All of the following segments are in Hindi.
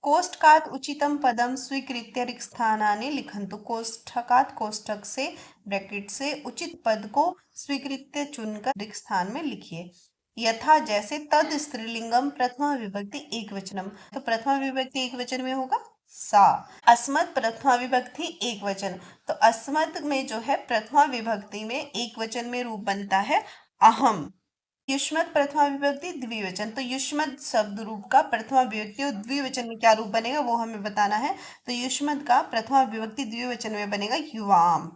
कोष्टकात् उचितं पदं स्वीकृत्य रिक्तस्थानानि लिखन्तु। कोष्ठकात् कोष्ठक से ब्रैकेट से उचित पद को स्वीकृत्य चुनकर रिक्त स्थान में लिखिए। यथा जैसे, तद स्त्रीलिंगम प्रथमा विभक्ति एक वचनम, तो प्रथमा विभक्ति एक वचन में होगा सा। अस्मत् प्रथमा विभक्ति एक वचन, तो अस्मत् में जो है प्रथमा विभक्ति में एक वचन में रूप बनता है अहम। युष्मत् प्रथमा विभक्ति द्विवचन, तो युष्मत् शब्द रूप का प्रथमा विभक्ति और द्विवचन में क्या रूप बनेगा वो हमें बताना है। तो युष्मत् का प्रथमा विभक्ति द्विवचन में बनेगा युवाम।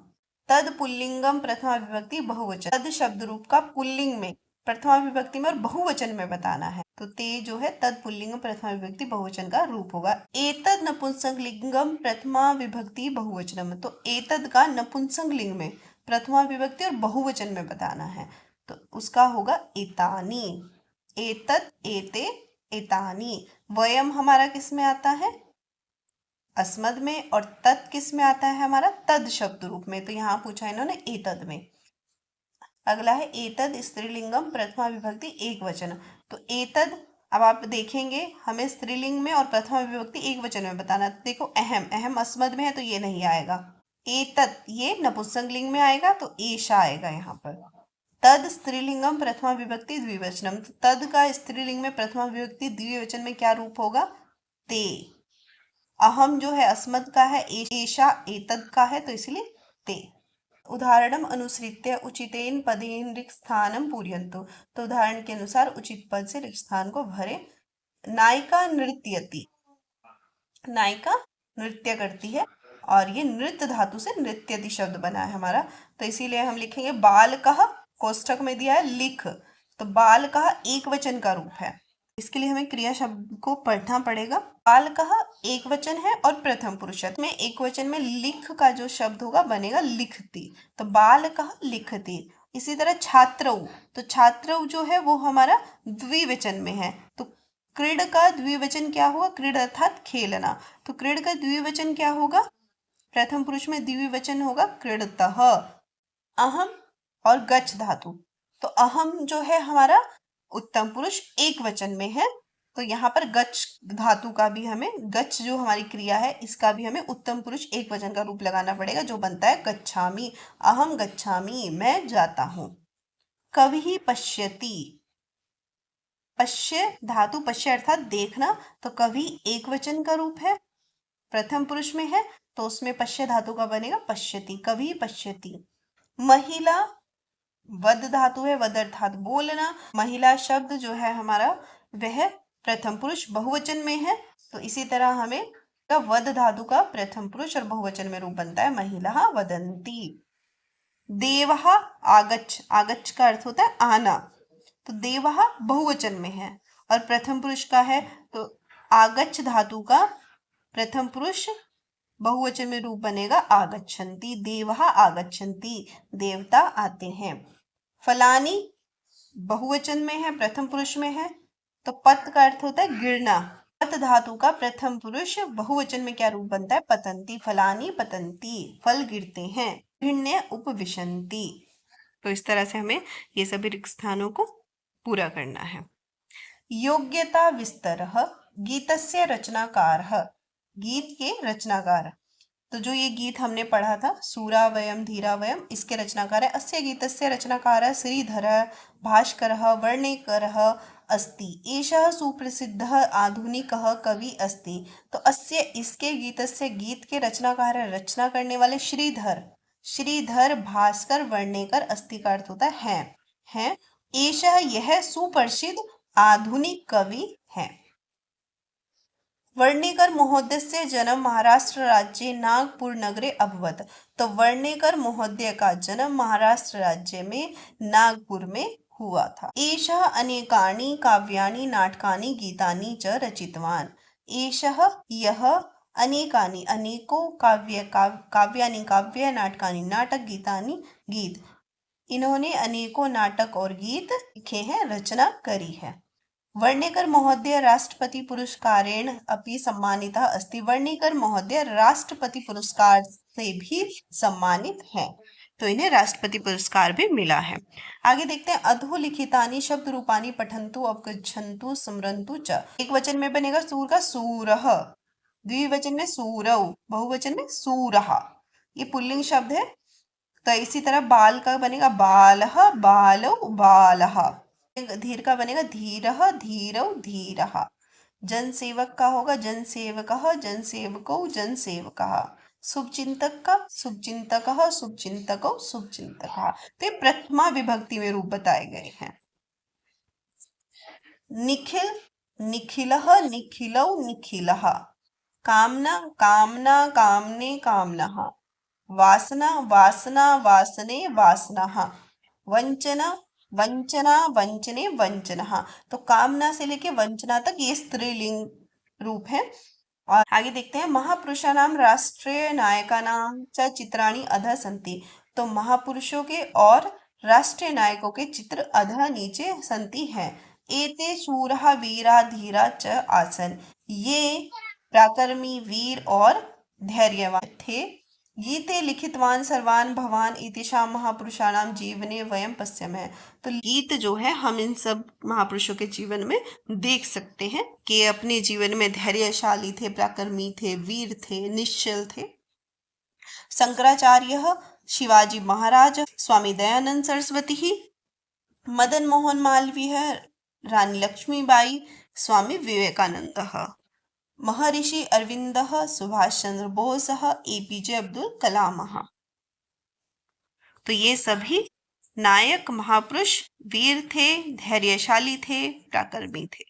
तद पुल्लिंगम प्रथमा विभक्ति बहुवचन, तद शब्द रूप का पुल्लिंग में प्रथमा विभक्ति में और बहुवचन में बताना है। तो ते जो है तद पुल्लिंगम प्रथमा विभक्ति बहुवचन का रूप होगा। एतद नपुंसकलिंगम प्रथमा विभक्ति बहुवचनम, तो एतद का नपुंसकलिंग में प्रथमा विभक्ति और बहुवचन में बताना है, तो उसका होगा एतानी। एतद, एते, एतानी। वयम हमारा किस में आता है? अस्मद में। और तत् किस में आता है हमारा? तद शब्द रूप में। तो यहाँ पूछा इन्होंने एतद में। अगला है एतद स्त्रीलिंगम प्रथमा विभक्ति एक वचन, तो एतद अब आप देखेंगे हमें स्त्रीलिंग में और प्रथमा विभक्ति एक वचन में बताना। देखो अहम, अहम अस्मद में है तो ये नहीं आएगा। एतद ये नपुंसकलिंग में आएगा तो एशा आएगा यहाँ पर। तद स्त्रीलिंगम प्रथमा विभक्ति द्विवचनम, तद का स्त्रीलिंग में प्रथमा विभक्ति द्विवचन में क्या रूप होगा? ते। अहम जो है अस्मद का है, एशा एतद का है, तो इसलिए ते। उदाहरणम अनुसृत्य उचितेन पदेन रिक्त स्थानम पूरयन्तु, तो उदाहरण के अनुसार उचित पद से रिक्त स्थान को भरे। नायिका नृत्यति, नायिका नृत्य करती है और ये नृत्य धातु से नृत्यति शब्द बना है हमारा, तो इसीलिए हम लिखेंगे बालकः, कोष्ठक में दिया है लिख, तो बालकः एक वचन का रूप है, इसके लिए हमें क्रिया शब्द को पढ़ना पड़ेगा। बालकः एक वचन है और प्रथम पुरुष में एक वचन में लिख का जो शब्द होगा बनेगा लिखती, तो बालकः लिखती। इसी तरह छात्रौ, तो छात्रौ जो है वो हमारा द्विवचन में है, तो क्रीड का द्विवचन क्या होगा? क्रीड अर्थात खेलना, तो क्रीड का द्विवचन क्या होगा? प्रथम पुरुष में द्विवचन होगा क्रीडतः। अहम और गच्छ धातु, तो अहम जो है हमारा उत्तम पुरुष एक वचन में है, तो यहाँ पर गच्छ धातु का भी हमें, गच्छ जो हमारी क्रिया है इसका भी हमें उत्तम पुरुष एक वचन का रूप लगाना पड़ेगा, जो बनता है गच्छामि। अहम गच्छामि, मैं जाता हूँ। कवि पश्यति, पश्य धातु, पश्य अर्थात देखना, तो कवि एक वचन का रूप है, प्रथम पुरुष में है, तो उसमें पश्य धातु का बनेगा पश्यति, कवि पश्यति। महिला वद धातु है, वद अर्थात बोलना, महिला शब्द जो है हमारा वह प्रथम पुरुष बहुवचन में है, तो इसी तरह हमें वद धातु का प्रथम पुरुष और बहुवचन में रूप बनता है महिला वदंती। देवः आगच्छ, आगच्छ का अर्थ होता है आना, तो देवः बहुवचन में है और प्रथम पुरुष का है, तो आगच्छ धातु का प्रथम पुरुष बहुवचन में रूप बनेगा आगच्छन्ति, देवः आगच्छन्ति, देवता आते हैं। फलानी बहुवचन में है, प्रथम पुरुष में है, तो पत का अर्थ होता है गिरना, पत धातु का प्रथम पुरुष बहुवचन में क्या रूप बनता है? पतंती, फलानी पतंती, फल गिरते हैं। गृह्ण्य उपविशन्ति, तो इस तरह से हमें ये सभी रिक्त स्थानों को पूरा करना है। योग्यता विस्तरः गीतस्य रचनाकारः, गीत के रचनाकार, तो जो ये गीत हमने पढ़ा था सूरा वयम धीरा वयम, इसके रचनाकार है। अस्य गीतस्य रचनाकारः श्रीधरः भास्करः वर्णेकरः अस्ति, एषः सुप्रसिद्धः आधुनिकः कवि अस्ति, तो अस्य इसके गीतस्य गीत के रचनाकार है, रचना करने वाले श्रीधर, श्रीधर भास्कर वर्णेकर, अस्ति का अर्थ होता है। एषः यह सुप्रसिद्ध आधुनिक कवि है। वर्णेकर महोदयस्य जन्म महाराष्ट्र राज्ये नागपुर नगरे अभवत्, तो वर्णेकर महोदय का जन्म महाराष्ट्र राज्य में नागपुर में हुआ था। एषः अनेकानि काव्यानि नाटकानि गीतानि च रचितवान्, एषः यह अनेकानि अनेकों काव्यानि काव्य, नाटकानि नाटक, गीतानि गीत, इन्होंने अनेकों नाटक और गीत लिखे हैं, रचना करी है। वर्णेकर महोदय राष्ट्रपति पुरस्कारेण अपि सम्मानितः अस्ति, वर्णेकर महोदय राष्ट्रपति पुरस्कार से भी सम्मानित हैं। तो इन्हें राष्ट्रपति पुरस्कार भी मिला है। आगे देखते हैं, अधोलिखितानि शब्द रूपानी पठन्तु अवगच्छन्तु स्मरन्तु च। एक वचन में बनेगा सूर का सूरः, द्विवचन में सूरौ, बहुवचन में सूरः। ये पुल्लिंग शब्द है। तो इसी तरह बाल का बनेगा बालः बालौ बालः। धीर का बनेगा धीरः धीरौ धीरः। जनसेवक का होगा जनसेवकः जनसेवकौ जनसेवकः। शुभचिंतक का शुभचिंतकः शुभचिंतकौ शुभचिंतकः। तो ये प्रथमा विभक्ति में रूप बताए गए हैं। निखिल निखिलः निखिलौ निखिलः। कामना कामना कामने कामनः। वासना वासना वासने वासनः। वंचना वंचना वंचने वंचनः। तो कामना से लेके वंचना तक ये स्त्रीलिंग रूप है। और आगे देखते हैं, महापुरुषाणाम राष्ट्रीय नायकानां च चित्राणि अधः सन्ति। तो महापुरुषों के और राष्ट्रीय नायकों के चित्र अधः नीचे संति हैं। एते शूरः वीरा धीरा च आसन। ये पराक्रमी वीर और धैर्यवान थे। गीते लिखितवान सर्वान भवान इतिशाम महापुरुषाणाम जीवने वयम पश्यामः। तो गीत जो है हम इन सब महापुरुषों के जीवन में देख सकते हैं कि अपने जीवन में धैर्यशाली थे, पराक्रमी थे, वीर थे, निश्चल थे। शंकराचार्य, शिवाजी महाराज, स्वामी दयानंद सरस्वती, मदन मोहन मालवीय, रानी लक्ष्मीबाई, स्वामी विवेकानंद, महर्षि अरविंदः, सुभाष चंद्र बोसः, एपीजे अब्दुल कलामः। तो ये सभी नायक महापुरुष वीर थे, धैर्यशाली थे, पराक्रमी थे।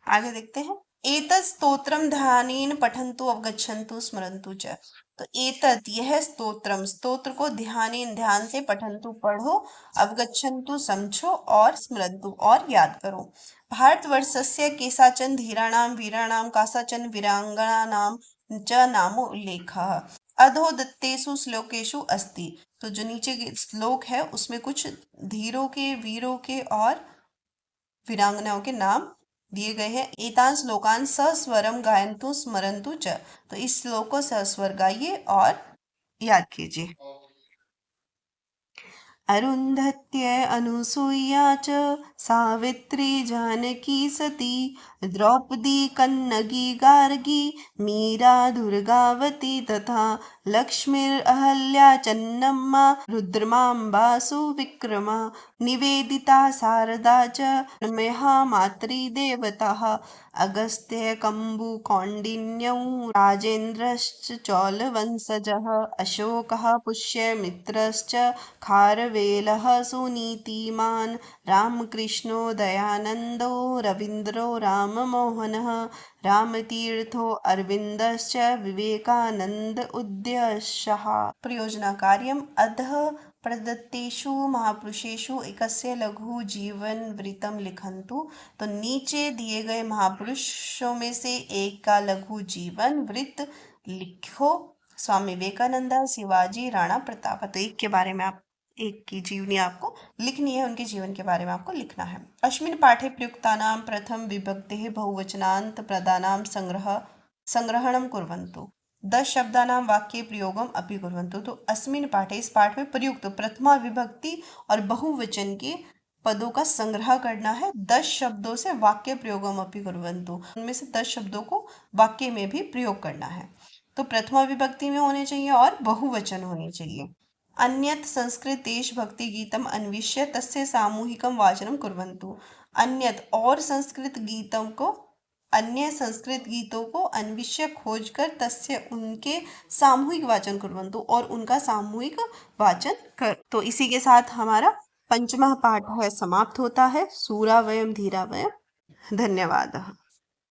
आगे देखते हैं, एतत् स्तोत्रम ध्यानेन पठन्तु अवगच्छन्तु स्मरन्तु च। तो एतत् यह स्तोत्रम, स्तोत्र को ध्यानेन ध्यान से पठन्तु पढ़ो, अवगच्छन्तु समझो और स्मरन्तु और याद करो। भारतवर्षस्य केषाचन धीराणां वीराणां कासाचन वीरांगनानां च नामो उल्लेखः अधो दत्तेषु श्लोकेषु अस्ति। तो जो नीचे के श्लोक है उसमें कुछ धीरों के, वीरों के और वीरांगनाओं के नाम दिए गए हैं। एतान श्लोकान सस्वरम गायन्तु स्मरन्तु च। तो इस श्लोक को सस्वर गाइए और याद कीजिए। अरुन्धत्य अनुसूया च सावित्री जानकी सती द्रौपदी कन्नगी गार्गी मीरा दुर्गावती तथा लक्ष्मीर्अहल्या चन्नम्मा रुद्रमाम्बा सुविक्रमा निवेदिता शारदा च महामातृदेवताः अगस्त्य कम्बु कौण्डिन्यौ राजेन्द्रश्च चोलवंशजः अशोकः पुष्यमित्रश्च खारवेलः सुनीतिमान् रामकृष्णो दयानन्दो रवीन्द्रो राममोहनः रामतीर्थो अरविन्दश्च विवेकानन्द उद्यशः। प्रयोजना कार्यम् अधः प्रदत्तेषु महापुरुषेषु एकस्य लघु जीवन वृत्तं लिखन्तु। तो नीचे दिए गए महापुरुषों में से एक का लघु जीवन वृत्त लिखो। स्वामी विवेकानंद, शिवाजी, राणा प्रताप। तो एक के बारे में आप एक की जीवनी आपको लिखनी है, उनके जीवन के बारे में आपको लिखना है। अस्मिन् पाठे प्रयुक्तानां प्रथम विभक्तेः बहुवचनान्त पदानां संग्रहणं कुर्वन्तु। 10 शब्दानां वाक्ये प्रयोगम अपि कुर्वन्तु। तो अस्मिन् पाठे, इस पाठ में प्रयुक्त प्रथमा विभक्ति और बहुवचन के पदों का संग्रह करना है। 10 शब्दों से वाक्य प्रयोगम अपि कुर्वन्तु। उनमें से 10 शब्दों को वाक्य में भी प्रयोग करना है। तो प्रथमा विभक्ति में होने चाहिए और बहुवचन होने चाहिए। अन्यत् संस्कृत देशभक्ति गीतम अन्विष्य तस्य सामूहिकं वाचनं कुर्वन्तु। अन्यत् और संस्कृत गीतों को अन्विष्य खोजकर तस्य उनके सामूहिक वाचन कुर्वन्तु और उनका सामूहिक वाचन कर। तो इसी के साथ हमारा पंचमः पाठ है समाप्त होता है। सूरा वयम धीरा वयम। धन्यवाद।